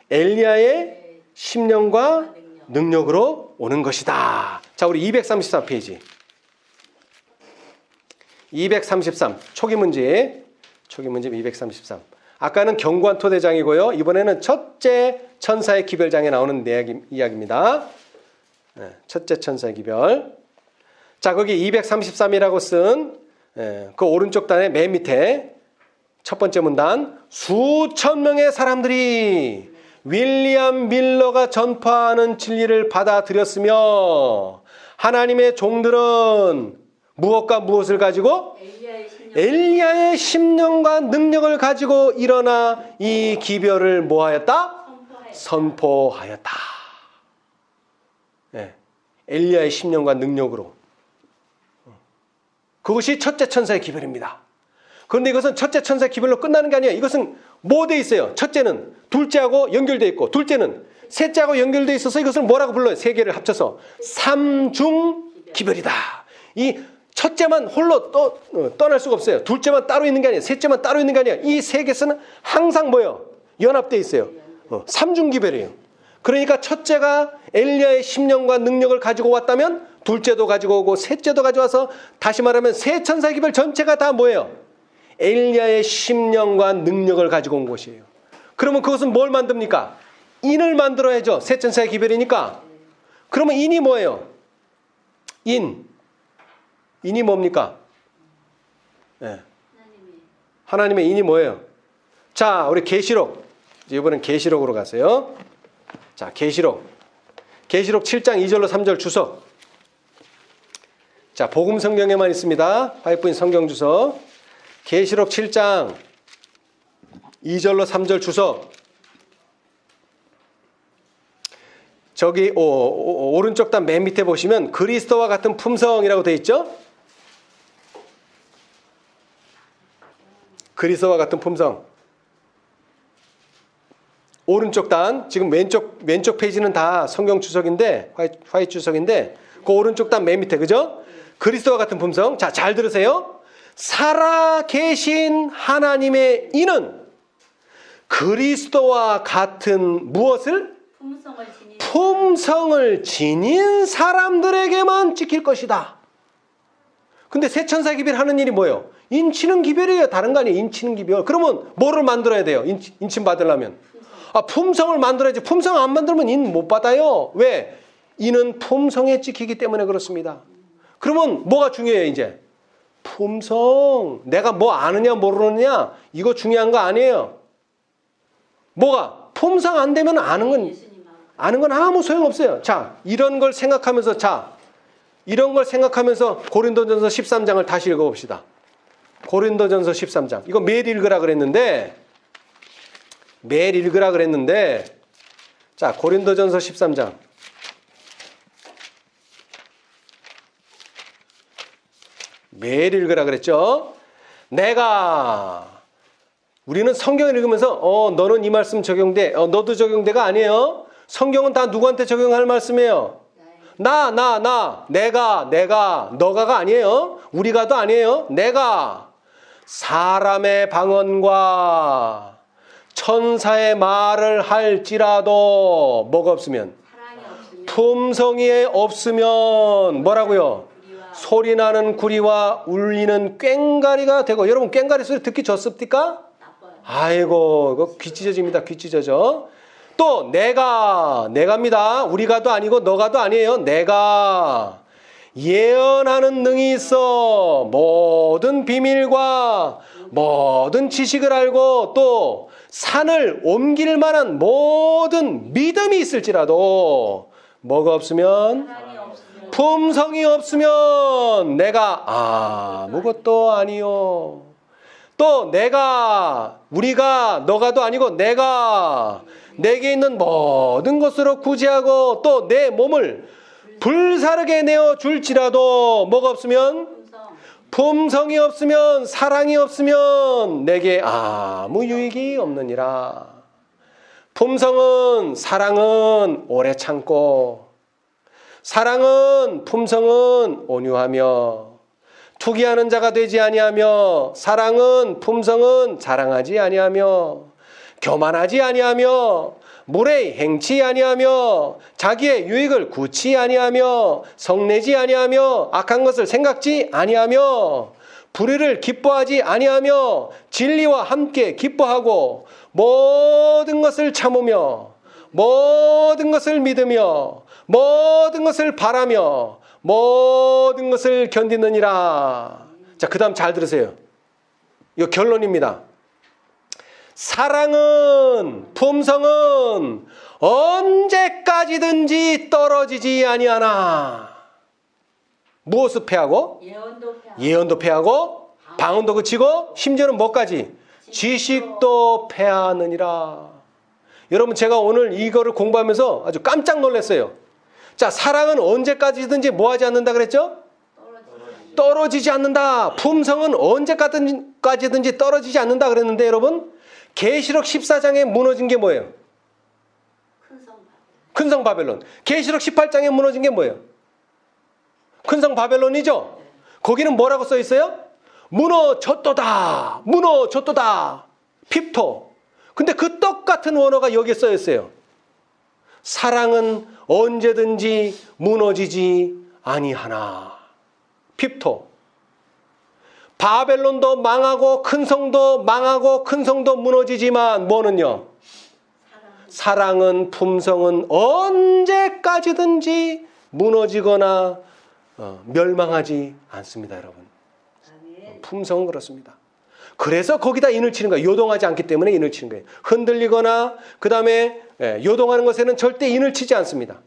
엘리야의 심령과 능력으로 오는 것이다. 자, 우리 234페이지. 233 초기 문제 233. 아까는 견고한 토대장이고요. 이번에는 첫째 천사의 기별장에 나오는 이야기입니다. 첫째 천사의 기별. 자, 거기 233이라고 쓴 그 오른쪽 단의 맨 밑에 첫 번째 문단. 수천 명의 사람들이 윌리엄 밀러가 전파하는 진리를 받아들였으며 하나님의 종들은 무엇과 무엇을 가지고? 엘리야의 심령과 능력을 가지고 일어나 이 기별을 뭐하였다? 선포하였다. 네. 엘리야의 심령과 능력으로. 그것이 첫째 천사의 기별입니다. 그런데 이것은 첫째 천사의 기별로 끝나는 게 아니에요. 이것은 뭐 돼 있어요? 첫째는 둘째하고 연결되어 있고 둘째는 셋째하고 연결되어 있어서 이것을 뭐라고 불러요? 세 개를 합쳐서 삼중 기별이다. 이 첫째만 홀로 떠날 수가 없어요. 둘째만 따로 있는 게 아니에요. 셋째만 따로 있는 게 아니에요. 이 세 개는 항상 뭐예요? 연합되어 있어요. 삼중 기별이에요. 그러니까 첫째가 엘리야의 심령과 능력을 가지고 왔다면 둘째도 가지고 오고 셋째도 가져와서 다시 말하면 세 천사의 기별 전체가 다 뭐예요? 엘리야의 심령과 능력을 가지고 온 것이에요. 그러면 그것은 뭘 만듭니까? 인을 만들어야죠. 세 천사의 기별이니까. 그러면 인이 뭐예요? 인이 뭡니까? 네. 하나님의 인이 뭐예요? 자, 우리 계시록. 이번엔 계시록으로 가세요. 자, 계시록 7장 2절로 3절 주석. 자, 복음 성경에만 있습니다. 화이트인 성경 주석. 계시록 7장 2절로 3절 주석. 저기 오른쪽 단 맨 밑에 보시면 그리스도와 같은 품성이라고 되어 있죠? 그리스도와 같은 품성. 오른쪽 단, 지금 왼쪽 페이지는 다 성경 주석인데, 화이트 주석인데, 그 오른쪽 단 맨 밑에, 그죠? 그리스도와 같은 품성. 자, 잘 들으세요. 살아계신 하나님의 이는 그리스도와 같은 무엇을? 품성을 지닌 사람들에게만 지킬 것이다. 근데 세천사 기별 하는 일이 뭐예요? 인치는 기별이에요. 다른 거 아니에요. 인치는 기별. 그러면 뭐를 만들어야 돼요? 인침 받으려면. 품성을 만들어야지. 품성 안 만들면 인 못 받아요. 왜? 인은 품성에 찍히기 때문에 그렇습니다. 그러면 뭐가 중요해요, 이제? 품성. 내가 뭐 아느냐 모르느냐 이거 중요한 거 아니에요. 뭐가? 품성 안 되면 아는 건 아무 소용없어요. 자, 이런 걸 생각하면서 고린도전서 13장을 다시 읽어봅시다. 고린도전서 13장. 이거 매일 읽으라 그랬는데 자, 고린도전서 13장. 매일 읽으라 그랬죠. 우리는 성경을 읽으면서 너는 이 말씀 적용돼. 너도 적용돼가 아니에요. 성경은 다 누구한테 적용할 말씀이에요? 내가, 너가가 아니에요. 우리가도 아니에요. 내가 사람의 방언과 천사의 말을 할지라도 뭐가 없으면? 품성이 없으면 뭐라고요? 소리나는 구리와 울리는 꽹가리가 되고. 여러분 꽹가리 소리 듣기 좋습니까? 아이고, 이거 귀 찢어집니다. 귀 찢어져. 또 내가입니다. 우리가도 아니고 너가도 아니에요. 내가 예언하는 능이 있어 모든 비밀과 모든 지식을 알고 또 산을 옮길 만한 모든 믿음이 있을지라도 뭐가 없으면? 품성이 없으면 내가 아무것도 아니요. 또 우리가 너가도 아니고 내게 있는 모든 것으로 구제하고 또 내 몸을 불사르게 내어 줄지라도 뭐가 없으면? 품성이 없으면, 사랑이 없으면 내게 아무 유익이 없느니라. 사랑은 오래 참고, 품성은 온유하며, 투기하는 자가 되지 아니하며, 품성은 자랑하지 아니하며, 교만하지 아니하며, 무례히 행치 아니하며, 자기의 유익을 구치 아니하며, 성내지 아니하며, 악한 것을 생각지 아니하며, 불의를 기뻐하지 아니하며, 진리와 함께 기뻐하고, 모든 것을 참으며, 모든 것을 믿으며, 모든 것을 바라며, 모든 것을 견디느니라. 자, 그 다음 잘 들으세요. 이거 결론입니다. 품성은 언제까지든지 떨어지지 아니하나. 무엇을 패하고? 예언도 패하고, 방언도 그치고, 심지어는 뭐까지? 지식도 패하느니라. 여러분, 제가 오늘 이거를 공부하면서 아주 깜짝 놀랐어요. 자, 사랑은 언제까지든지 뭐 하지 않는다 그랬죠? 떨어지지 않는다. 품성은 언제까지든지 떨어지지 않는다 그랬는데, 여러분, 계시록 14장에 무너진 게 뭐예요? 큰 성 바벨론. 계시록 18장에 무너진 게 뭐예요? 큰 성 바벨론이죠? 거기는 뭐라고 써 있어요? 무너졌도다. 핍토. 근데 그 똑같은 원어가 여기에 써 있어요. 사랑은 언제든지 무너지지 아니하나. 핍토. 바벨론도 망하고 큰 성도 망하고 큰 성도 무너지지만 뭐는요? 사랑은 품성은 언제까지든지 무너지거나 멸망하지 않습니다, 여러분. 품성은 그렇습니다. 그래서 거기다 인을 치는 거예요. 요동하지 않기 때문에 인을 치는 거예요. 흔들리거나 그 다음에 요동하는 것에는 절대 인을 치지 않습니다.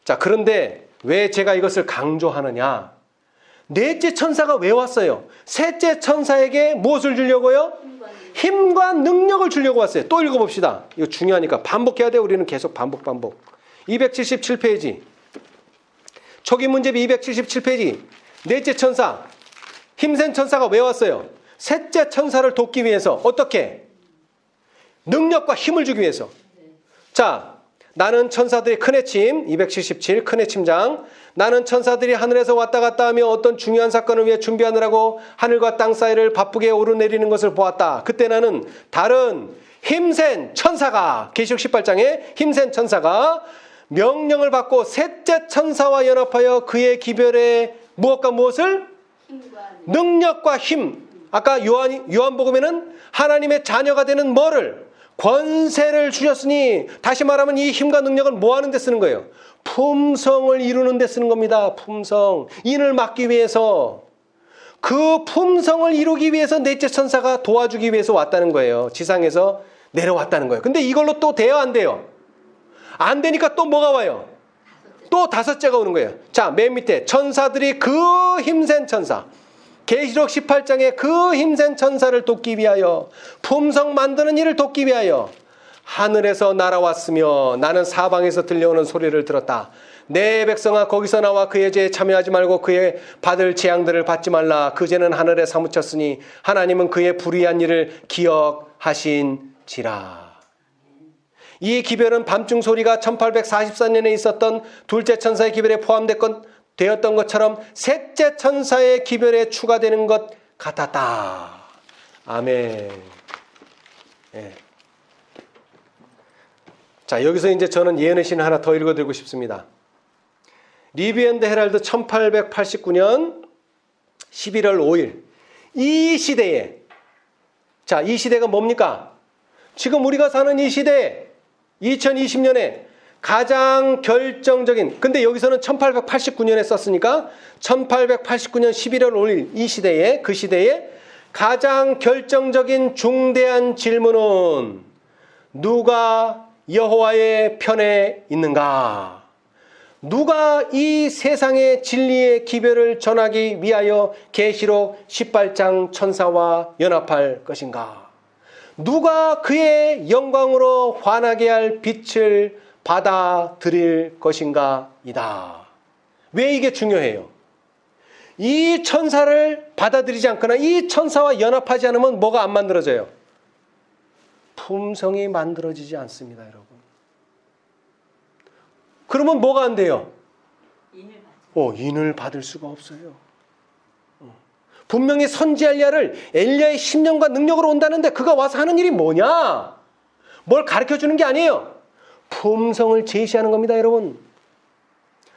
자, 그런데 왜 제가 이것을 강조하느냐? 넷째 천사가 왜 왔어요? 셋째 천사에게 무엇을 주려고요? 힘과 능력을 주려고 왔어요. 또 읽어봅시다. 이거 중요하니까 반복해야 돼요. 우리는 계속 반복. 277페이지. 초기 문제비 277페이지. 넷째 천사. 힘센 천사가 왜 왔어요? 셋째 천사를 돕기 위해서. 어떻게? 능력과 힘을 주기 위해서. 자, 나는 천사들이 큰 해침, 277 큰 해침장. 나는 천사들이 하늘에서 왔다 갔다 하며 어떤 중요한 사건을 위해 준비하느라고 하늘과 땅 사이를 바쁘게 오르내리는 것을 보았다. 그때 나는 다른 힘센 천사가, 계시록 18장에 힘센 천사가 명령을 받고 셋째 천사와 연합하여 그의 기별에 무엇과 무엇을? 능력과 힘. 아까 요한복음에는 하나님의 자녀가 되는 뭐를? 권세를 주셨으니, 다시 말하면 이 힘과 능력을 뭐 하는 데 쓰는 거예요? 품성을 이루는 데 쓰는 겁니다. 품성. 인을 막기 위해서. 그 품성을 이루기 위해서 넷째 천사가 도와주기 위해서 왔다는 거예요. 지상에서 내려왔다는 거예요. 근데 이걸로 또 돼요, 안 돼요? 안 되니까 또 뭐가 와요? 또 다섯째가 오는 거예요. 자, 맨 밑에 천사들이 그 힘센 천사. 계시록 18장에 그 힘센 천사를 돕기 위하여, 품성 만드는 일을 돕기 위하여 하늘에서 날아왔으며 나는 사방에서 들려오는 소리를 들었다. 내 백성아, 거기서 나와 그의 죄에 참여하지 말고 그의 받을 재앙들을 받지 말라. 그 죄는 하늘에 사무쳤으니 하나님은 그의 불의한 일을 기억하신지라. 이 기별은 밤중 소리가 1844년에 있었던 둘째 천사의 기별에 되었던 것처럼 셋째 천사의 기별에 추가되는 것 같았다. 아멘. 예. 자, 여기서 이제 저는 예언의 신 하나 더 읽어드리고 싶습니다. 리뷰 앤드 헤럴드 1889년 11월 5일. 이 시대에, 자, 이 시대가 뭡니까? 지금 우리가 사는 이 시대에 2020년에 가장 결정적인, 근데 여기서는 1889년에 썼으니까 1889년 11월 5일 이 시대에, 그 시대에 가장 결정적인 중대한 질문은 누가 여호와의 편에 있는가? 누가 이 세상의 진리의 기별을 전하기 위하여 계시록 18장 천사와 연합할 것인가? 누가 그의 영광으로 환하게 할 빛을 받아들일 것인가 이다. 왜 이게 중요해요? 이 천사를 받아들이지 않거나 이 천사와 연합하지 않으면 뭐가 안 만들어져요? 품성이 만들어지지 않습니다, 여러분. 그러면 뭐가 안 돼요? 인을 받을 수가 없어요. 분명히 선지 엘리야를 엘리야의 심령과 능력으로 온다는데 그가 와서 하는 일이 뭐냐? 뭘 가르쳐주는 게 아니에요. 품성을 제시하는 겁니다, 여러분.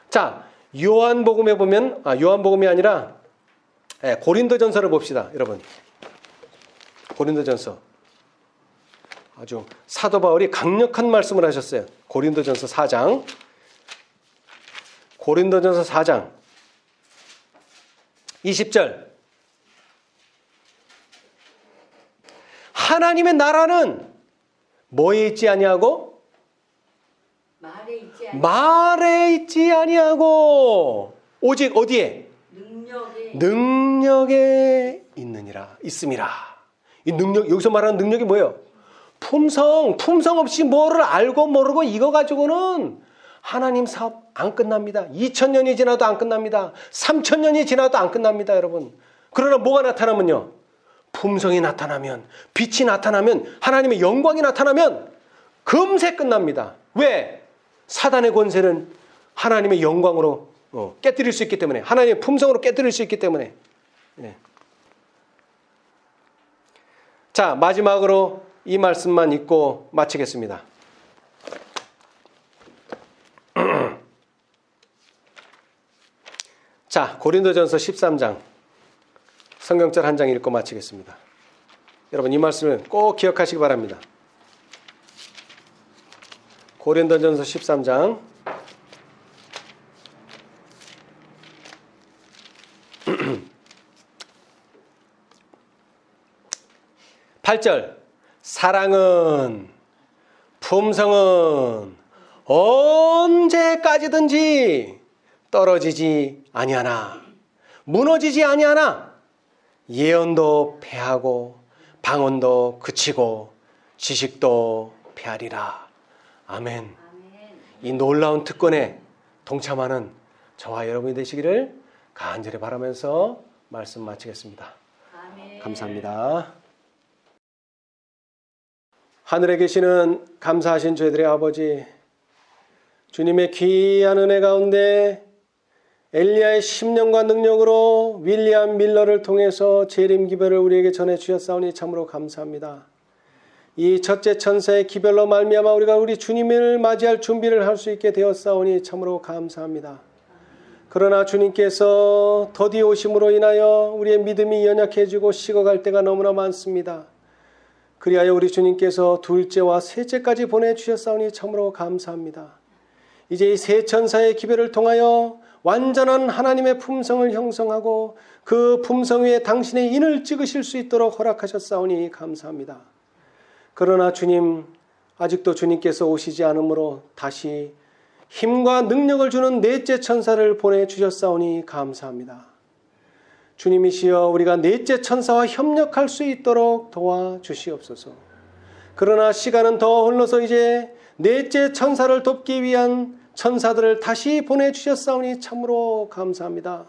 자, 요한복음에 보면, 요한복음이 아니라 고린도전서를 봅시다, 여러분. 고린도전서. 아주 사도 바울이 강력한 말씀을 하셨어요. 고린도전서 4장. 고린도전서 4장 20절. 하나님의 나라는 뭐에 있지 아니하고? 말에 있지 아니하고 오직 어디에? 능력에 있느니라. 있음이라. 이 능력, 여기서 말하는 능력이 뭐예요? 품성 없이 뭐를 알고 모르고 이거 가지고는 하나님 사업 안 끝납니다. 2000년이 지나도 안 끝납니다. 3000년이 지나도 안 끝납니다, 여러분. 그러나 뭐가 나타나면요? 품성이 나타나면, 빛이 나타나면, 하나님의 영광이 나타나면 금세 끝납니다. 왜? 사단의 권세는 하나님의 영광으로 깨뜨릴 수 있기 때문에, 하나님의 품성으로 깨뜨릴 수 있기 때문에. 네. 자, 마지막으로 이 말씀만 읽고 마치겠습니다. 자, 고린도전서 13장 성경절 한 장 읽고 마치겠습니다. 여러분, 이 말씀을 꼭 기억하시기 바랍니다. 고린도전서 13장 8절 사랑은 품성은 언제까지든지 떨어지지 아니하나 무너지지 아니하나 예언도 패하고 방언도 그치고 지식도 패하리라. 아멘. 아멘. 이 놀라운 특권에 동참하는 저와 여러분이 되시기를 간절히 바라면서 말씀 마치겠습니다. 아멘. 감사합니다. 하늘에 계시는 감사하신 저희들의 아버지, 주님의 귀한 은혜 가운데 엘리야의 심령과 능력으로 윌리엄 밀러를 통해서 재림 기별을 우리에게 전해 주셨사오니 참으로 감사합니다. 이 첫째 천사의 기별로 말미암아 우리가 우리 주님을 맞이할 준비를 할 수 있게 되었사오니 참으로 감사합니다. 그러나 주님께서 더디 오심으로 인하여 우리의 믿음이 연약해지고 식어갈 때가 너무나 많습니다. 그리하여 우리 주님께서 둘째와 셋째까지 보내주셨사오니 참으로 감사합니다. 이제 이 세 천사의 기별을 통하여 완전한 하나님의 품성을 형성하고 그 품성 위에 당신의 인을 찍으실 수 있도록 허락하셨사오니 감사합니다. 그러나 주님, 아직도 주님께서 오시지 않으므로 다시 힘과 능력을 주는 넷째 천사를 보내주셨사오니 감사합니다. 주님이시여, 우리가 넷째 천사와 협력할 수 있도록 도와주시옵소서. 그러나 시간은 더 흘러서 이제 넷째 천사를 돕기 위한 천사들을 다시 보내주셨사오니 참으로 감사합니다.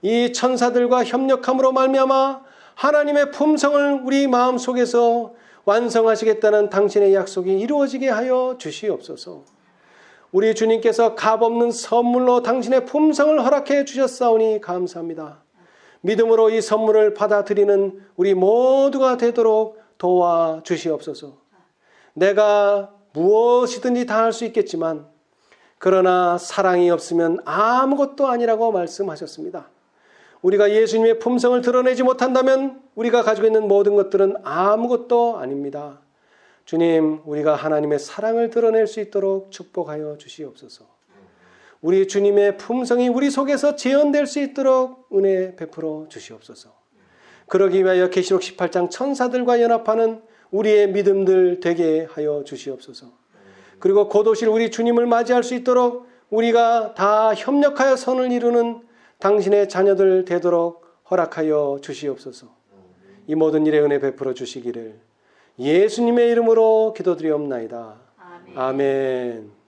이 천사들과 협력함으로 말미암아 하나님의 품성을 우리 마음속에서 완성하시겠다는 당신의 약속이 이루어지게 하여 주시옵소서. 우리 주님께서 값없는 선물로 당신의 품성을 허락해 주셨사오니 감사합니다. 믿음으로 이 선물을 받아들이는 우리 모두가 되도록 도와주시옵소서. 내가 무엇이든지 다 할 수 있겠지만 그러나 사랑이 없으면 아무것도 아니라고 말씀하셨습니다. 우리가 예수님의 품성을 드러내지 못한다면 우리가 가지고 있는 모든 것들은 아무것도 아닙니다. 주님, 우리가 하나님의 사랑을 드러낼 수 있도록 축복하여 주시옵소서. 우리 주님의 품성이 우리 속에서 재현될 수 있도록 은혜 베풀어 주시옵소서. 그러기 위하여 계시록 18장 천사들과 연합하는 우리의 믿음들 되게 하여 주시옵소서. 그리고 곧 오실 우리 주님을 맞이할 수 있도록 우리가 다 협력하여 선을 이루는 당신의 자녀들 되도록 허락하여 주시옵소서. 이 모든 일에 은혜 베풀어 주시기를 예수님의 이름으로 기도드리옵나이다. 아멘.